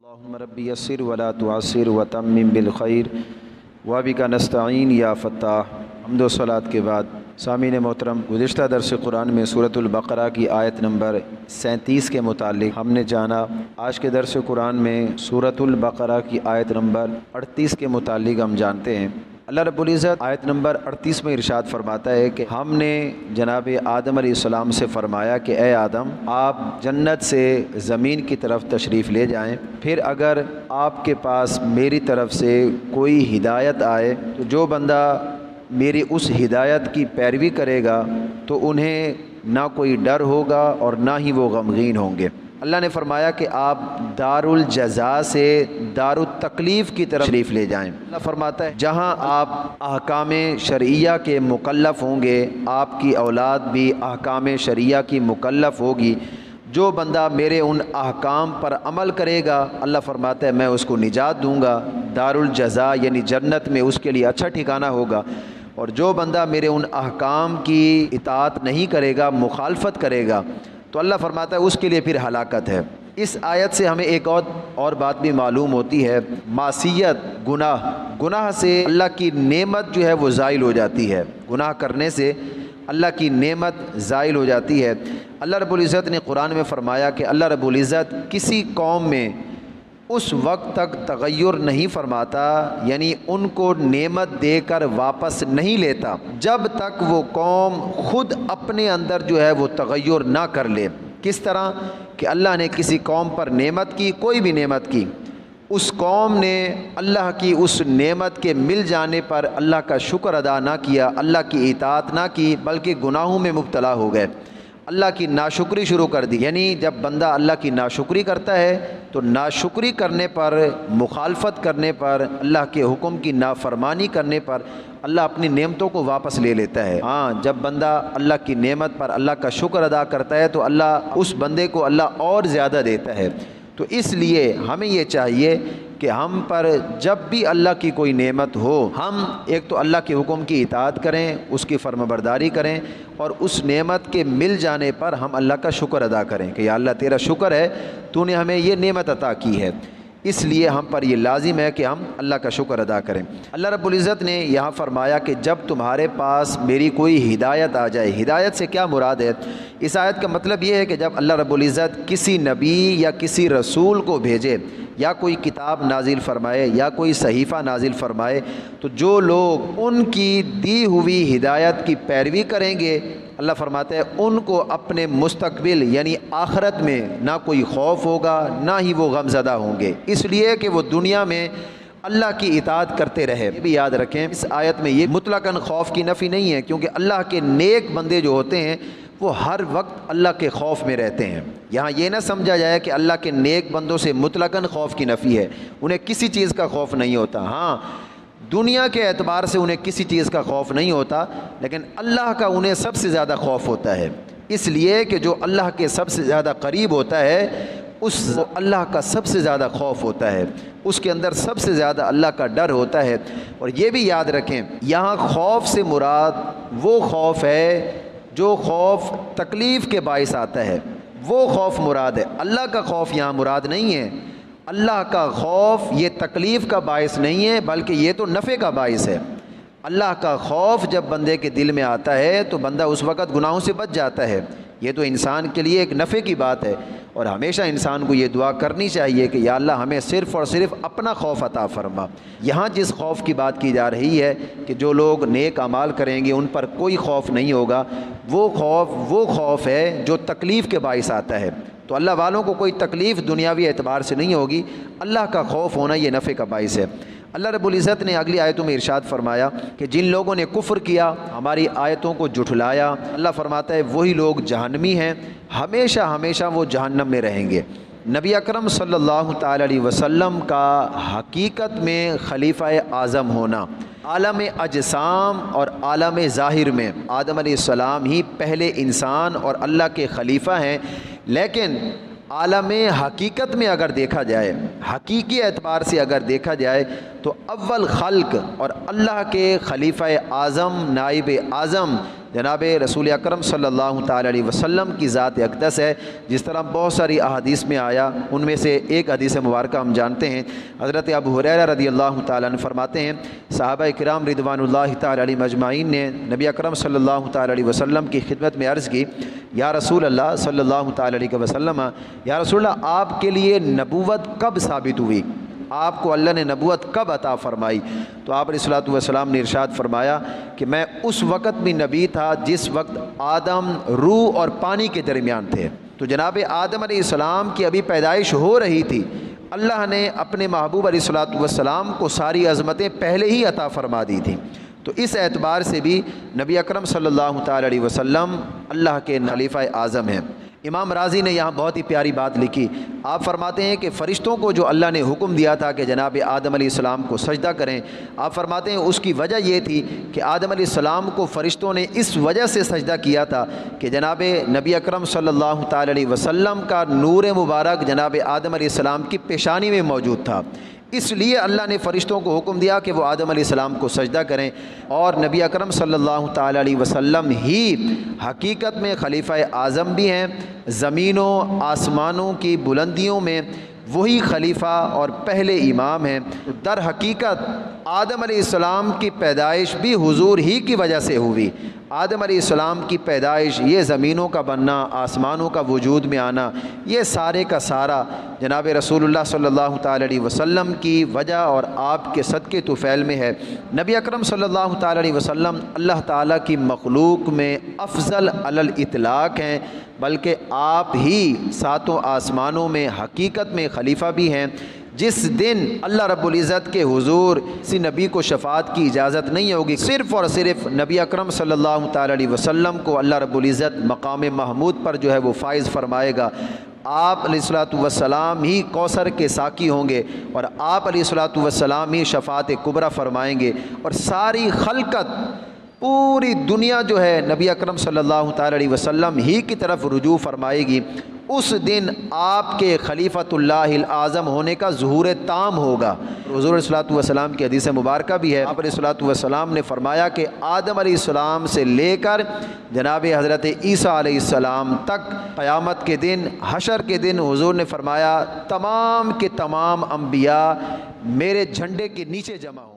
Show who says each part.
Speaker 1: اللہم ربی یسر ولا تعسر وتمم بالخیر وبک نستعین یا فتاح۔ حمد و صلوات کے بعد سامعین محترم، گزشتہ درس قرآن میں سورۃ البقرہ کی آیت نمبر 37 کے متعلق ہم نے جانا۔ آج کے درس قرآن میں سورۃ البقرہ کی آیت نمبر 38 کے متعلق ہم جانتے ہیں۔ اللہ رب العزت آیت نمبر 38 میں ارشاد فرماتا ہے کہ ہم نے جناب آدم علیہ السلام سے فرمایا کہ اے آدم، آپ جنت سے زمین کی طرف تشریف لے جائیں، پھر اگر آپ کے پاس میری طرف سے کوئی ہدایت آئے تو جو بندہ میری اس ہدایت کی پیروی کرے گا تو انہیں نہ کوئی ڈر ہوگا اور نہ ہی وہ غمگین ہوں گے۔ اللہ نے فرمایا کہ آپ دار الجزا سے دار التکلیف کی طرف تشریف لے جائیں۔ اللہ فرماتا ہے جہاں آپ احکام شرعیہ کے مکلف ہوں گے، آپ کی اولاد بھی احکام شرعیہ کی مکلف ہوگی۔ جو بندہ میرے ان احکام پر عمل کرے گا، اللہ فرماتا ہے میں اس کو نجات دوں گا، دار الجزا یعنی جنت میں اس کے لیے اچھا ٹھکانہ ہوگا۔ اور جو بندہ میرے ان احکام کی اطاعت نہیں کرے گا، مخالفت کرے گا، تو اللہ فرماتا ہے اس کے لیے پھر ہلاکت ہے۔ اس آیت سے ہمیں ایک اور بات بھی معلوم ہوتی ہے، معصیت، گناہ سے اللہ کی نعمت جو ہے وہ زائل ہو جاتی ہے۔ گناہ کرنے سے اللہ کی نعمت زائل ہو جاتی ہے۔ اللہ رب العزت نے قرآن میں فرمایا کہ اللہ رب العزت کسی قوم میں اس وقت تک تغیر نہیں فرماتا، یعنی ان کو نعمت دے کر واپس نہیں لیتا جب تک وہ قوم خود اپنے اندر جو ہے وہ تغیر نہ کر لے۔ کس طرح کہ اللہ نے کسی قوم پر نعمت کی، کوئی بھی نعمت کی، اس قوم نے اللہ کی اس نعمت کے مل جانے پر اللہ کا شکر ادا نہ کیا، اللہ کی اطاعت نہ کی، بلکہ گناہوں میں مبتلا ہو گئے، اللہ کی ناشکری شروع کر دی۔ یعنی جب بندہ اللہ کی ناشکری کرتا ہے تو ناشکری کرنے پر، مخالفت کرنے پر، اللہ کے حکم کی نافرمانی کرنے پر اللہ اپنی نعمتوں کو واپس لے لیتا ہے۔ ہاں، جب بندہ اللہ کی نعمت پر اللہ کا شکر ادا کرتا ہے تو اللہ اس بندے کو اللہ اور زیادہ دیتا ہے۔ تو اس لیے ہمیں یہ چاہیے کہ ہم پر جب بھی اللہ کی کوئی نعمت ہو، ہم ایک تو اللہ کے حکم کی اطاعت کریں، اس کی فرمانبرداری کریں، اور اس نعمت کے مل جانے پر ہم اللہ کا شکر ادا کریں کہ یا اللہ تیرا شکر ہے، تو نے ہمیں یہ نعمت عطا کی ہے، اس لیے ہم پر یہ لازم ہے کہ ہم اللہ کا شکر ادا کریں۔ اللہ رب العزت نے یہاں فرمایا کہ جب تمہارے پاس میری کوئی ہدایت آ جائے، ہدایت سے کیا مراد ہے؟ اس آیت کا مطلب یہ ہے کہ جب اللہ رب العزت کسی نبی یا کسی رسول کو بھیجے، یا کوئی کتاب نازل فرمائے، یا کوئی صحیفہ نازل فرمائے، تو جو لوگ ان کی دی ہوئی ہدایت کی پیروی کریں گے، اللہ فرماتا ہے ان کو اپنے مستقبل یعنی آخرت میں نہ کوئی خوف ہوگا، نہ ہی وہ غم زدہ ہوں گے، اس لیے کہ وہ دنیا میں اللہ کی اطاعت کرتے رہے۔ یہ بھی یاد رکھیں، اس آیت میں یہ مطلقاً خوف کی نفی نہیں ہے، کیونکہ اللہ کے نیک بندے جو ہوتے ہیں وہ ہر وقت اللہ کے خوف میں رہتے ہیں۔ یہاں یہ نہ سمجھا جائے کہ اللہ کے نیک بندوں سے مطلقاً خوف کی نفی ہے، انہیں کسی چیز کا خوف نہیں ہوتا۔ ہاں، دنیا کے اعتبار سے انہیں کسی چیز کا خوف نہیں ہوتا، لیکن اللہ کا انہیں سب سے زیادہ خوف ہوتا ہے، اس لیے کہ جو اللہ کے سب سے زیادہ قریب ہوتا ہے اس کو اللہ کا سب سے زیادہ خوف ہوتا ہے، اس کے اندر سب سے زیادہ اللہ کا ڈر ہوتا ہے۔ اور یہ بھی یاد رکھیں، یہاں خوف سے مراد وہ خوف ہے جو خوف تکلیف کے باعث آتا ہے، وہ خوف مراد ہے۔ اللہ کا خوف یہاں مراد نہیں ہے۔ اللہ کا خوف یہ تکلیف کا باعث نہیں ہے، بلکہ یہ تو نفع کا باعث ہے۔ اللہ کا خوف جب بندے کے دل میں آتا ہے تو بندہ اس وقت گناہوں سے بچ جاتا ہے، یہ تو انسان کے لیے ایک نفع کی بات ہے۔ اور ہمیشہ انسان کو یہ دعا کرنی چاہیے کہ یا اللہ ہمیں صرف اور صرف اپنا خوف عطا فرما۔ یہاں جس خوف کی بات کی جا رہی ہے کہ جو لوگ نیک اعمال کریں گے ان پر کوئی خوف نہیں ہوگا، وہ خوف ہے جو تکلیف کے باعث آتا ہے۔ تو اللہ والوں کو کوئی تکلیف دنیاوی اعتبار سے نہیں ہوگی، اللہ کا خوف ہونا یہ نفع کا باعث ہے۔ اللہ رب العزت نے اگلی آیتوں میں ارشاد فرمایا کہ جن لوگوں نے کفر کیا، ہماری آیتوں کو جھٹلایا، اللہ فرماتا ہے وہی لوگ جہنمی ہیں، ہمیشہ ہمیشہ وہ جہنم میں رہیں گے۔ نبی اکرم صلی اللہ تعالی علیہ وسلم کا حقیقت میں خلیفہ اعظم ہونا، عالم اجسام اور عالم ظاہر میں آدم علیہ السلام ہی پہلے انسان اور اللہ کے خلیفہ ہیں، لیکن عالم حقیقت میں اگر دیکھا جائے، حقیقی اعتبار سے اگر دیکھا جائے تو اول خلق اور اللہ کے خلیفہ اعظم، نائب اعظم جناب رسول اکرم صلی اللہ تعالی علیہ وسلم کی ذات اقدس ہے، جس طرح بہت ساری احادیث میں آیا۔ ان میں سے ایک حدیث مبارکہ ہم جانتے ہیں، حضرت ابو ہریرہ رضی اللہ تعالیٰ عنہ فرماتے ہیں صحابہ کرام رضوان اللہ تعالی علیہ مجمعین نے نبی اکرم صلی اللہ تعالی علیہ وسلم کی خدمت میں عرض کی، یا رسول اللہ صلی اللہ تعالی علیہ وسلم، یا رسول اللہ آپ کے لیے نبوت کب ثابت ہوئی؟ آپ کو اللہ نے نبوت کب عطا فرمائی؟ تو آپ علیہ الصلوۃ والسلام نے ارشاد فرمایا کہ میں اس وقت بھی نبی تھا جس وقت آدم روح اور پانی کے درمیان تھے۔ تو جناب آدم علیہ السلام کی ابھی پیدائش ہو رہی تھی، اللہ نے اپنے محبوب علیہ الصلوۃ والسلام کو ساری عظمتیں پہلے ہی عطا فرما دی تھیں۔ تو اس اعتبار سے بھی نبی اکرم صلی اللہ تعالی علیہ وسلم اللہ کے خلیفہ اعظم ہیں۔ امام راضی نے یہاں بہت ہی پیاری بات لکھی، آپ فرماتے ہیں کہ فرشتوں کو جو اللہ نے حکم دیا تھا کہ جناب آدم علیہ السلام کو سجدہ کریں، آپ فرماتے ہیں اس کی وجہ یہ تھی کہ آدم علیہ السلام کو فرشتوں نے اس وجہ سے سجدہ کیا تھا کہ جناب نبی اکرم صلی اللہ تعالی علیہ وسلم کا نور مبارک جناب آدم علیہ السلام کی پیشانی میں موجود تھا، اس لیے اللہ نے فرشتوں کو حکم دیا کہ وہ آدم علیہ السلام کو سجدہ کریں، اور نبی اکرم صلی اللہ تعالی علیہ وسلم ہی حقیقت میں خلیفہ اعظم بھی ہیں۔ زمینوں آسمانوں کی بلندیوں میں وہی خلیفہ اور پہلے امام ہیں۔ در حقیقت آدم علیہ السلام کی پیدائش بھی حضور ہی کی وجہ سے ہوئی۔ آدم علیہ السلام کی پیدائش، یہ زمینوں کا بننا، آسمانوں کا وجود میں آنا، یہ سارے کا سارا جناب رسول اللہ صلی اللہ تعالی علیہ وسلم کی وجہ اور آپ کے صدقے طفیل میں ہے۔ نبی اکرم صلی اللہ تعالی علیہ وسلم اللہ تعالیٰ کی مخلوق میں افضل علی الاطلاق ہیں، بلکہ آپ ہی ساتوں آسمانوں میں حقیقت میں خلیفہ بھی ہیں۔ جس دن اللہ رب العزت کے حضور کسی نبی کو شفاعت کی اجازت نہیں ہوگی، صرف اور صرف نبی اکرم صلی اللہ تعالی علیہ وسلم کو اللہ رب العزت مقام محمود پر جو ہے وہ فائز فرمائے گا۔ آپ علیہ الصلوۃ والسلام ہی کوثر کے ساقی ہوں گے، اور آپ علیہ الصلوۃ والسلام ہی شفاعت کبریٰ فرمائیں گے، اور ساری خلقت پوری دنیا جو ہے نبی اکرم صلی اللہ تعالی علیہ وسلم ہی کی طرف رجوع فرمائے گی۔ اس دن آپ کے خلیفۃ اللہ الاعظم ہونے کا ظہور تام ہوگا۔ حضور علیہ الصلوۃ والسلام کی حدیث مبارکہ بھی ہے، آپ علیہ الصلوۃ والسلام نے فرمایا کہ آدم علیہ السلام سے لے کر جناب حضرت عیسیٰ علیہ السلام تک قیامت کے دن، حشر کے دن، حضور نے فرمایا تمام کے تمام انبیاء میرے جھنڈے کے نیچے جمع ہوں۔